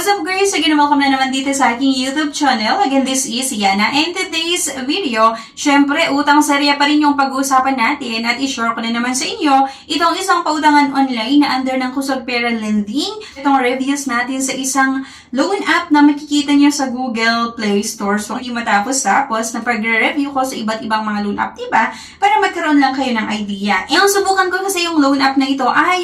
What's up guys? Again, welcome na naman dito sa aking YouTube channel. Again, this is Yana. And today's video, syempre, utang serya pa rin yung pag-uusapan natin at i-share ko na naman sa inyo itong isang pautangan online na under ng Kusog Pera Lending. Itong reviews natin sa isang loan app na makikita nyo sa Google Play Store. So, hindi matapos-tapos na pagre-review ko sa iba't ibang mga loan app, diba? Para magkaroon lang kayo ng idea. Yung subukan ko kasi yung loan app na ito ay,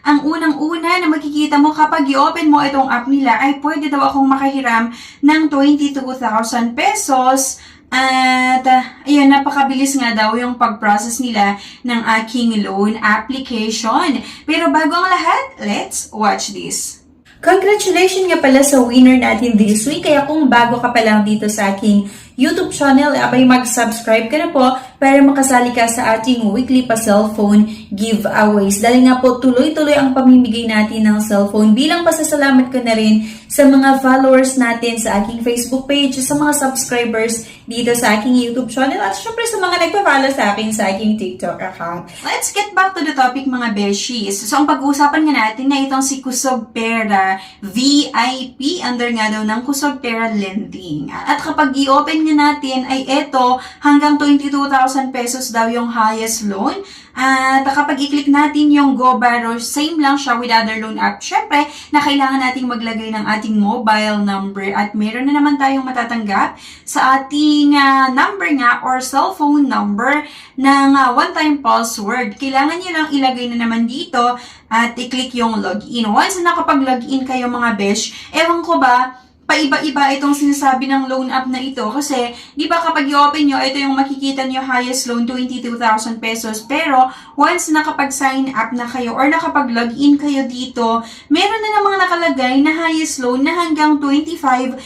ang unang-una na makikita mo kapag i-open mo itong app nila ay pwede daw akong makahiram ng 22,000 pesos. At, ayun, napakabilis nga daw yung pag-process nila ng aking loan application. Pero bago ang lahat, let's watch this. Congratulations nga pala sa winner natin this week. Kaya kung bago ka pa lang dito sa aking YouTube channel, abay mag-subscribe ka na po para makasali ka sa ating weekly pa-cellphone giveaways. Dahil nga po tuloy-tuloy ang pamimigay natin ng cellphone bilang pasasalamat ko na rin sa mga followers natin sa aking Facebook page, sa mga subscribers dito sa aking YouTube channel, at syempre sa mga nagpa-follow sa akin sa aking TikTok account. Let's get back to the topic mga beshies. So ang pag-uusapan nga natin na itong si Kusog Pera VIP under nga daw ng Kusog Pera Lending. At kapag i-open nga natin ay eto, hanggang 22,000 pesos daw yung highest loan. At kapag i-click natin yung Go Borrow, same lang siya with other loan app. Syempre, na kailangan nating maglagay ng ating mobile number at meron na naman tayong matatanggap sa ating number nga or cellphone number ng one-time password. Kailangan nyo lang ilagay na naman dito at i-click yung login. Once na nakapag-login kayo mga besh, ewan ko ba, paiba-iba itong sinasabi ng loan app na ito kasi di ba kapag i-open nyo, ito yung makikita nyo highest loan 22,000 pesos, pero once nakapag-sign up na kayo or nakapag-login kayo dito, meron na namang nakalagay na highest loan na hanggang 25,000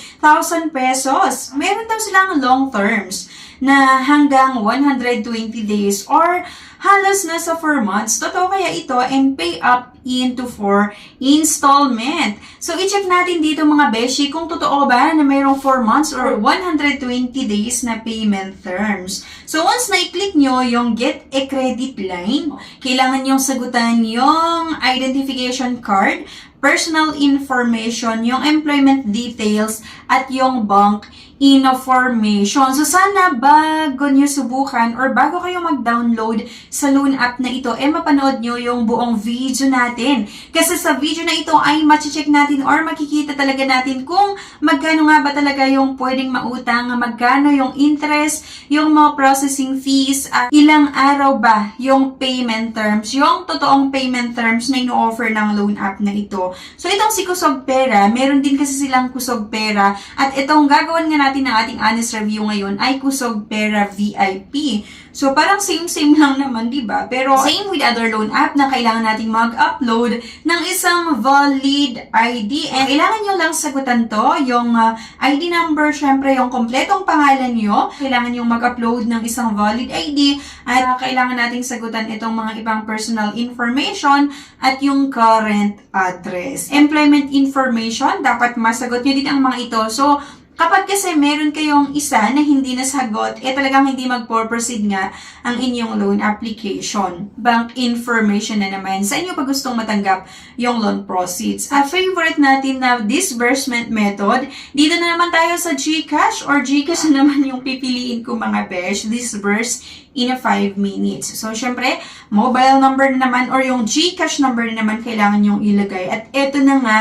pesos. Meron daw silang long terms na hanggang 120 days or halos nasa 4 months. Totoo kaya ito and pay up into 4 installment. So, i-check natin dito mga beshi kung totoo ba na mayroong 4 months or 120 days na payment terms. So, once na i-click nyo yung Get a Credit Line, kailangan nyong sagutan yung identification card, personal information, yung employment details, at yung bank information. So, sana bago nyo subukan or bago kayo mag-download sa loan app na ito, mapanood nyo yung buong video natin. Kasi sa video na ito ay machi-check natin or makikita talaga natin kung magkano nga ba talaga yung pwedeng mautang, magkano yung interest, yung mga processing fees, at ilang araw ba yung payment terms, yung totoong payment terms na ino-offer ng loan app na ito. So, itong si Kusog Pera, meron din kasi silang Kusog Pera at itong gagawin nga natin ng ating honest review ngayon ay Kusog Pera VIP. So, parang same-same lang naman, di ba? Pero, same with other loan app na kailangan nating mag-upload ng isang valid ID. And kailangan nyo lang sagutan to, yung ID number, syempre, yung kompletong pangalan nyo. Kailangan nyo mag-upload ng isang valid ID at kailangan nating sagutan itong mga ibang personal information at yung current address. Employment information, dapat masagot nyo din ang mga ito. So, kapag kasi meron kayong isa na hindi nasagot, talagang hindi mag-proceed nga ang inyong loan application. Bank information na naman sa inyo pag gustong matanggap yung loan proceeds. At favorite natin na disbursement method, dito na naman tayo sa GCash or GCash na naman yung pipiliin ko mga besh. Disburse in 5 minutes. So, syempre, mobile number na naman or yung GCash number na naman kailangan yung ilagay. At eto na nga,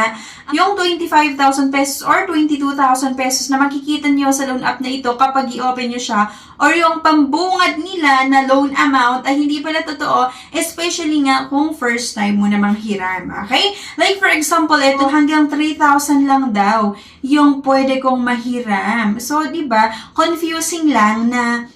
yung 25,000 pesos or 22,000 pesos na makikita nyo sa loan app na ito kapag i-open nyo siya or yung pambungad nila na loan amount ay hindi pala totoo, especially nga kung first time mo namang hiram. Okay? Like for example, ito hanggang 3,000 lang daw yung pwede kong mahiram. So, diba, confusing lang na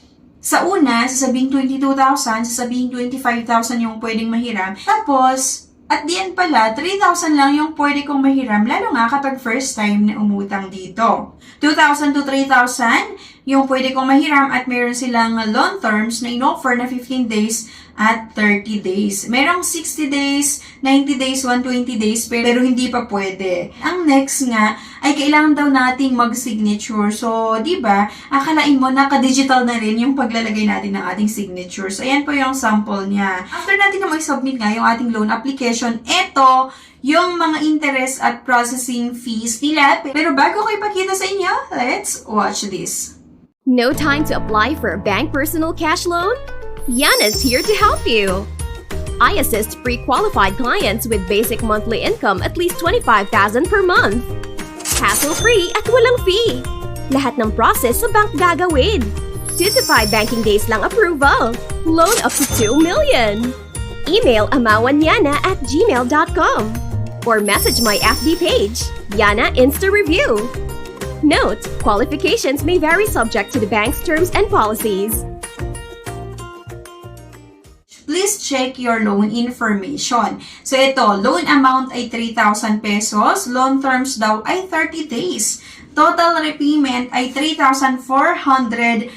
sa una, sasabihin 22,000, sasabihin 25,000 yung pwedeng mahiram. Tapos, at the end pala, 3,000 lang yung pwede kong mahiram, lalo nga kapag first time na umutang dito. 2,000 to 3,000, yung pwede kong mahiram at meron silang loan terms na in-offer na 15 days at 30 days. Merong 60 days, 90 days, 120 days, pero hindi pa pwede. Ang next nga, ay kailangan daw nating mag-signature. So, di ba, akalain mo, naka-digital na rin yung paglalagay natin ng ating signature. So, ayan po yung sample niya. After natin na mag-submit nga yung ating loan application, eto, yung mga interest at processing fees nila. Pero bago ko ipakita sa inyo, let's watch this. No time to apply for a bank personal cash loan? Yana's here to help you. I assist pre-qualified clients with basic monthly income at least 25,000 per month. Hassle-free at walang fee. Lahat ng process sa bank gagawin. 2 to 5 banking days lang approval. Loan up to 2 million. Email amawanyana@gmail.com or message my FB page, Yana Insta Review. Note, qualifications may vary subject to the bank's terms and policies. Please check your loan information. So ito, loan amount ay 3,000 pesos, loan terms daw ay 30 days. Total repayment ay 3,457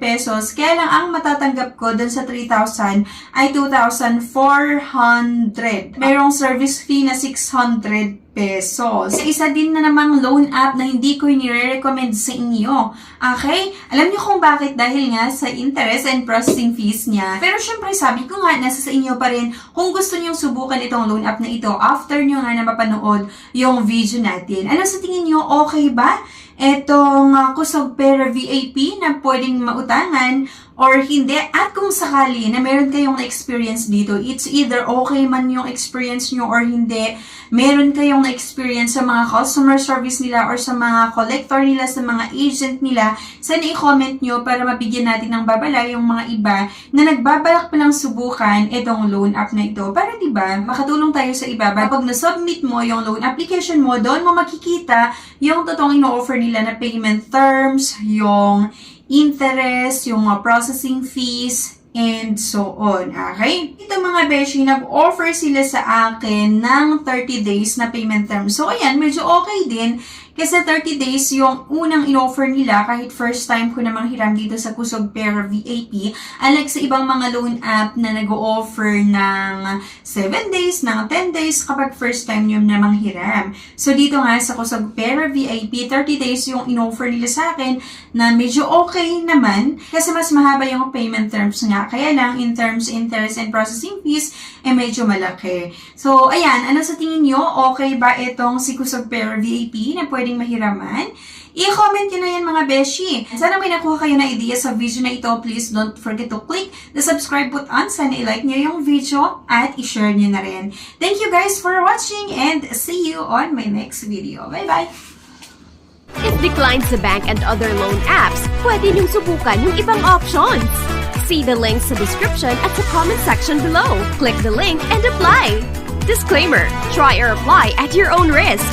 pesos. Kaya lang ang matatanggap ko dun sa 3,000 ay 2,400. Mayroong service fee na 600 pesos. Isa din na namang loan app na hindi ko nire-recommend sa inyo. Okay? Alam niyo kung bakit? Dahil nga sa interest and processing fees niya. Pero syempre sabi ko nga, nasa sa inyo pa rin kung gusto niyong subukan itong loan app na ito after niyo nga na mapanood yung video natin. Ano sa tingin niyo? Okay ba? Etong Kusog Pera VIP na pwedeng mautangan or hindi. At kung sakali na meron kayong na-experience dito, it's either okay man yung experience nyo or hindi. Meron kayong na-experience sa mga customer service nila or sa mga collector nila, sa mga agent nila, sana i-comment nyo para mabigyan natin ng babala yung mga iba na nagbabalak pa lang subukan itong loan app na ito. Para diba, makatulong tayo sa iba. Pag na-submit mo yung loan application mo, doon mo makikita yung totoong ino-offer nila na payment terms, yung interest, yung processing fees, and so on. Okay? Ito mga beshi, nag-offer sila sa akin ng 30 days na payment term. So, ayan, medyo okay din. Kasi 30 days yung unang in-offer nila kahit first time ko namang hiram dito sa Kusog Pera VIP. Unlike sa ibang mga loan app na nag-offer ng 7 days, ng 10 days kapag first time nyo namang hiram. So dito nga sa Kusog Pera VIP, 30 days yung in-offer nila sa akin na medyo okay naman kasi mas mahaba yung payment terms nga. Kaya lang in terms interest and processing fees, medyo malaki. So ayan, ano sa tingin nyo? Okay ba itong si Kusog Pera VIP na pwedeng mahiraman? I-comment nyo na yan mga beshi. Sana may nakuha kayo na idea sa video na ito. Please don't forget to click the subscribe button. Sana i-like nyo yung video at i-share nyo na rin. Thank you guys for watching and see you on my next video. Bye-bye! If declined sa bank and other loan apps, pwede niyong subukan yung ibang options. See the links sa description at sa comment section below. Click the link and apply. Disclaimer, try or apply at your own risk.